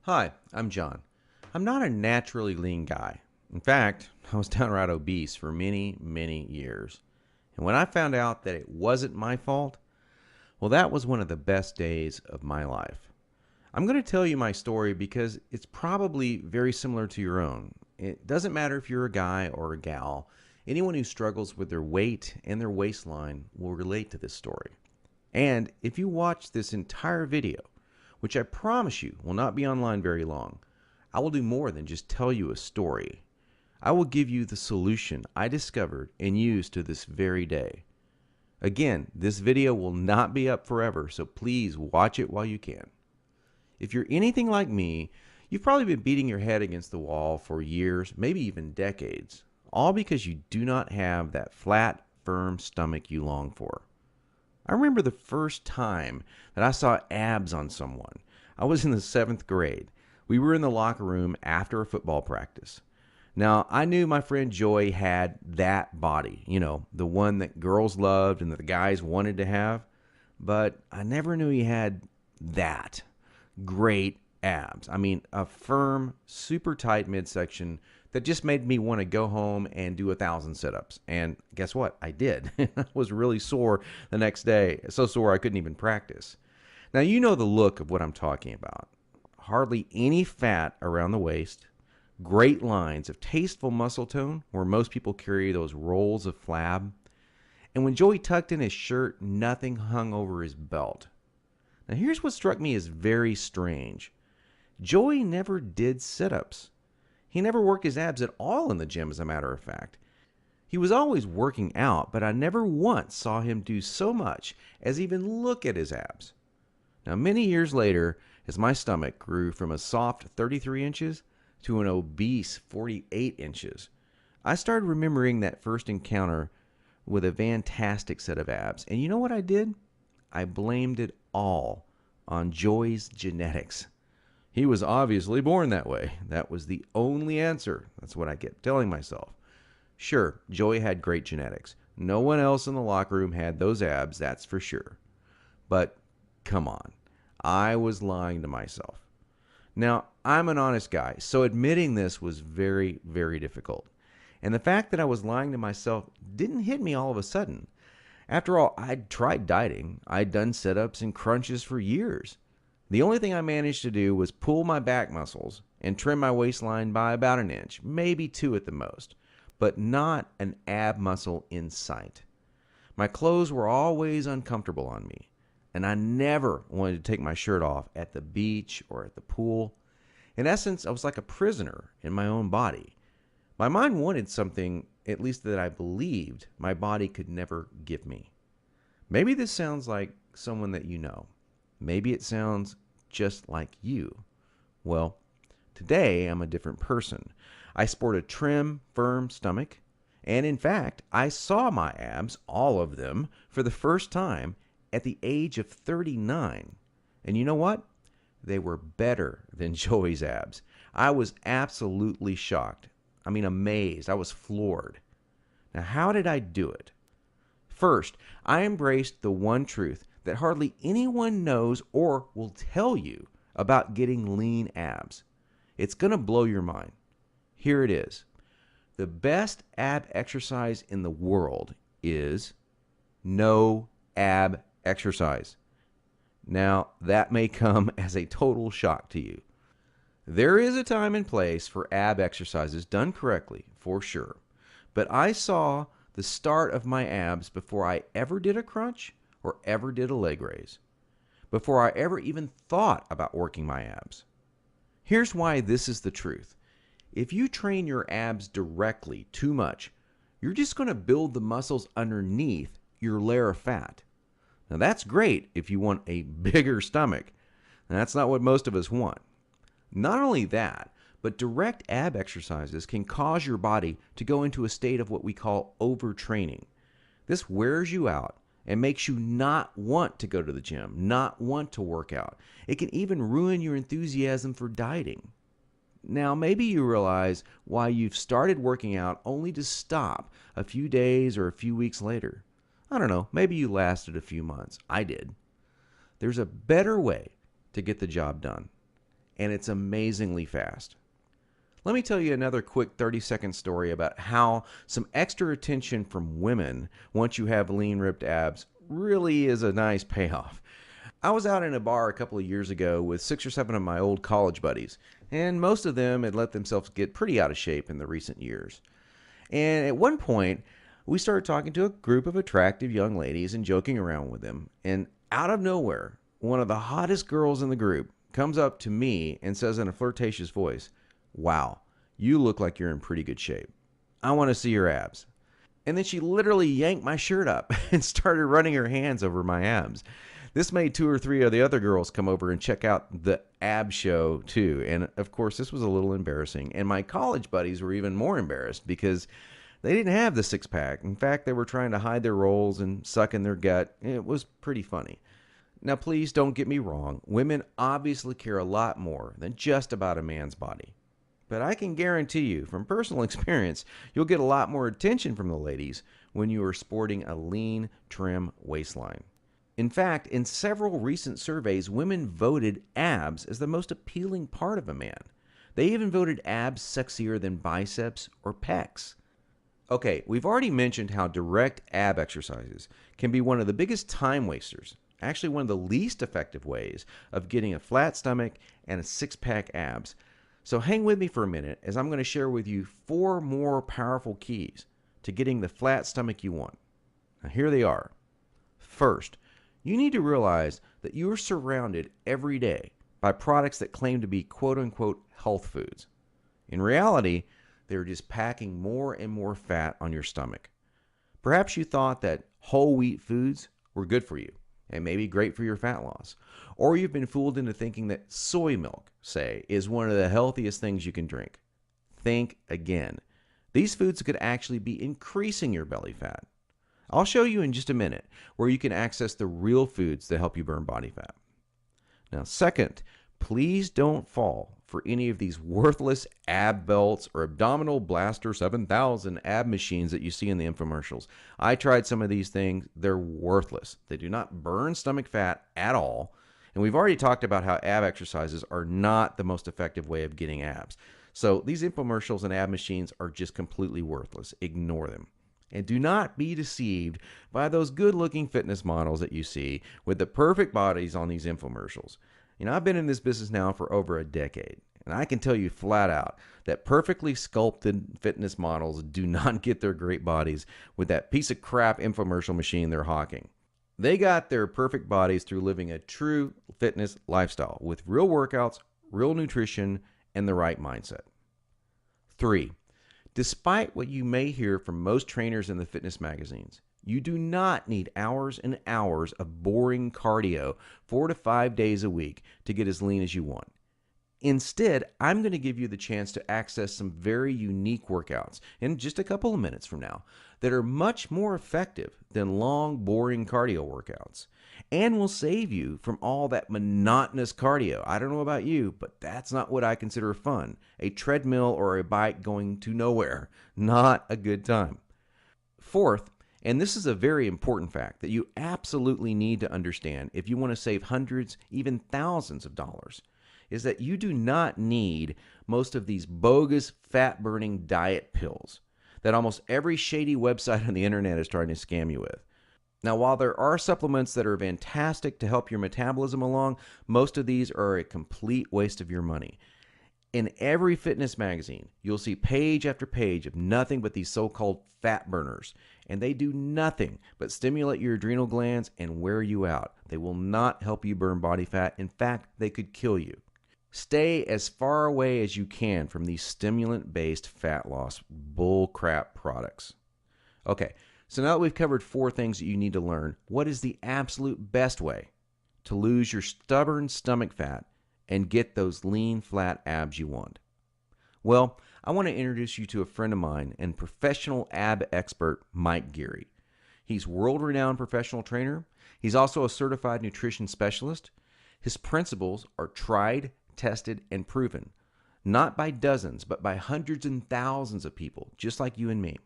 Hi, I'm John. I'm not a naturally lean guy. In fact, I was downright obese for many, many years. And when I found out that it wasn't my fault, well, that was one of the best days of my life. I'm going to tell you my story because it's probably very similar to your own. It doesn't matter if you're a guy or a gal, anyone who struggles with their weight and their waistline will relate to this story. And if you watch this entire video, which I promise you will not be online very long, I will do more than just tell you a story. I will give you the solution I discovered and use to this very day. Again, this video will not be up forever, so please watch it while you can. If you're anything like me, you've probably been beating your head against the wall for years, maybe even decades, all because you do not have that flat, firm stomach you long for. I remember the first time that I saw abs on someone. I was in the seventh grade. We were in the locker room after a football practice. Now, I knew my friend Joy had that body, the one that girls loved and that the guys wanted to have, but I never knew he had that great abs. I mean, a firm, super tight midsection that just made me want to go home and do 1,000 sit-ups. And guess what? I did. I was really sore the next day. So sore I couldn't even practice. Now, you know the look of what I'm talking about. Hardly any fat around the waist, great lines of tasteful muscle tone where most people carry those rolls of flab. And when Joey tucked in his shirt, nothing hung over his belt. Now, here's what struck me as very strange. Joey never did sit-ups. He never worked his abs at all in the gym, as a matter of fact. He was always working out, but I never once saw him do so much as even look at his abs. Now, many years later, as my stomach grew from a soft 33 inches to an obese 48 inches, I started remembering that first encounter with a fantastic set of abs. And you know what I did? I blamed it all on Joey's genetics. He was obviously born that way. That was the only answer. That's what I kept telling myself. Sure, Joey had great genetics. No one else in the locker room had those abs, that's for sure. But come on, I was lying to myself. Now, I'm an honest guy, so admitting this was very, very difficult. And the fact that I was lying to myself didn't hit me all of a sudden. After all, I'd tried dieting. I'd done sit-ups and crunches for years. The only thing I managed to do was pull my back muscles and trim my waistline by about an inch, maybe 2 at the most, but not an ab muscle in sight. My clothes were always uncomfortable on me, and I never wanted to take my shirt off at the beach or at the pool. In essence, I was like a prisoner in my own body. My mind wanted something, at least that I believed, my body could never give me. Maybe this sounds like someone that you know. Maybe it sounds just like you. Well, today I'm a different person. I sport a trim, firm stomach, and in fact, I saw my abs, all of them, for the first time at the age of 39. And you know what? They were better than Joey's abs. I was absolutely shocked. I mean, amazed. I was floored. Now, how did I do it? First, I embraced the one truth that hardly anyone knows or will tell you about getting lean abs. It's going to blow your mind. Here it is. The best ab exercise in the world is no ab exercise. Now, that may come as a total shock to you. There is a time and place for ab exercises done correctly, for sure. But I saw the start of my abs before I ever did a crunch or ever did a leg raise, before I ever even thought about working my abs. Here's why this is the truth. If you train your abs directly too much, you're just going to build the muscles underneath your layer of fat. Now that's great if you want a bigger stomach. And that's not what most of us want. Not only that, but direct ab exercises can cause your body to go into a state of what we call overtraining. This wears you out and makes you not want to go to the gym, not want to work out. It can even ruin your enthusiasm for dieting. Now, maybe you realize why you've started working out only to stop a few days or a few weeks later. I don't know, maybe you lasted a few months. I did. There's a better way to get the job done. and it's amazingly fast. Let me tell you another quick 30-second story about how some extra attention from women once you have lean, ripped abs really is a nice payoff. I was out in a bar a couple of years ago with 6 or 7 of my old college buddies, and most of them had let themselves get pretty out of shape in the recent years. And at one point, we started talking to a group of attractive young ladies and joking around with them. And out of nowhere, one of the hottest girls in the group comes up to me and says in a flirtatious voice, "Wow, you look like you're in pretty good shape. I want to see your abs." And then she literally yanked my shirt up and started running her hands over my abs. This made 2 or 3 of the other girls come over and check out the ab show too. And of course, this was a little embarrassing. And my college buddies were even more embarrassed because they didn't have the six pack. In fact, they were trying to hide their rolls and suck in their gut. It was pretty funny. Now, please don't get me wrong. Women obviously care a lot more than just about a man's body. But I can guarantee you, from personal experience, you'll get a lot more attention from the ladies when you are sporting a lean, trim waistline. In fact, in several recent surveys, women voted abs as the most appealing part of a man. They even voted abs sexier than biceps or pecs. Okay, we've already mentioned how direct ab exercises can be one of the biggest time wasters, actually one of the least effective ways of getting a flat stomach and a six-pack abs. So hang with me for a minute as I'm going to share with you 4 more powerful keys to getting the flat stomach you want. Now here they are. First, you need to realize that you are surrounded every day by products that claim to be quote-unquote health foods. In reality, they're just packing more and more fat on your stomach. Perhaps you thought that whole wheat foods were good for you and maybe great for your fat loss. Or you've been fooled into thinking that soy milk, say, is one of the healthiest things you can drink. Think again. These foods could actually be increasing your belly fat. I'll show you in just a minute where you can access the real foods that help you burn body fat. Now, second, please don't fall for any of these worthless ab belts or abdominal blaster 7000 ab machines that you see in the infomercials. I tried some of these things. They're worthless. They do not burn stomach fat at all. And we've already talked about how ab exercises are not the most effective way of getting abs. So these infomercials and ab machines are just completely worthless. Ignore them. And do not be deceived by those good-looking fitness models that you see with the perfect bodies on these infomercials. You know, I've been in this business now for over a decade, and I can tell you flat out that perfectly sculpted fitness models do not get their great bodies with that piece of crap infomercial machine they're hawking. They got their perfect bodies through living a true fitness lifestyle with real workouts, real nutrition, and the right mindset. 3. Despite what you may hear from most trainers in the fitness magazines, you do not need hours and hours of boring cardio 4 to 5 days a week to get as lean as you want. Instead, I'm going to give you the chance to access some very unique workouts in just a couple of minutes from now that are much more effective than long, boring cardio workouts and will save you from all that monotonous cardio. I don't know about you, but that's not what I consider fun. A treadmill or a bike going to nowhere. Not a good time. Fourth, and this is a very important fact that you absolutely need to understand if you want to save hundreds, even thousands of dollars, is that you do not need most of these bogus fat-burning diet pills that almost every shady website on the internet is trying to scam you with. Now, while there are supplements that are fantastic to help your metabolism along, most of these are a complete waste of your money. In every fitness magazine, you'll see page after page of nothing but these so-called fat burners, and they do nothing but stimulate your adrenal glands and wear you out. They will not help you burn body fat. In fact, they could kill you. Stay as far away as you can from these stimulant-based fat loss bullcrap products. Okay, so now that we've covered 4 things that you need to learn, what is the absolute best way to lose your stubborn stomach fat and get those lean, flat abs you want? Well, I want to introduce you to a friend of mine and professional ab expert, Mike Geary. He's world-renowned professional trainer. He's also a certified nutrition specialist. His principles are tried, tested, and proven, not by dozens, but by hundreds and thousands of people, just like you and me.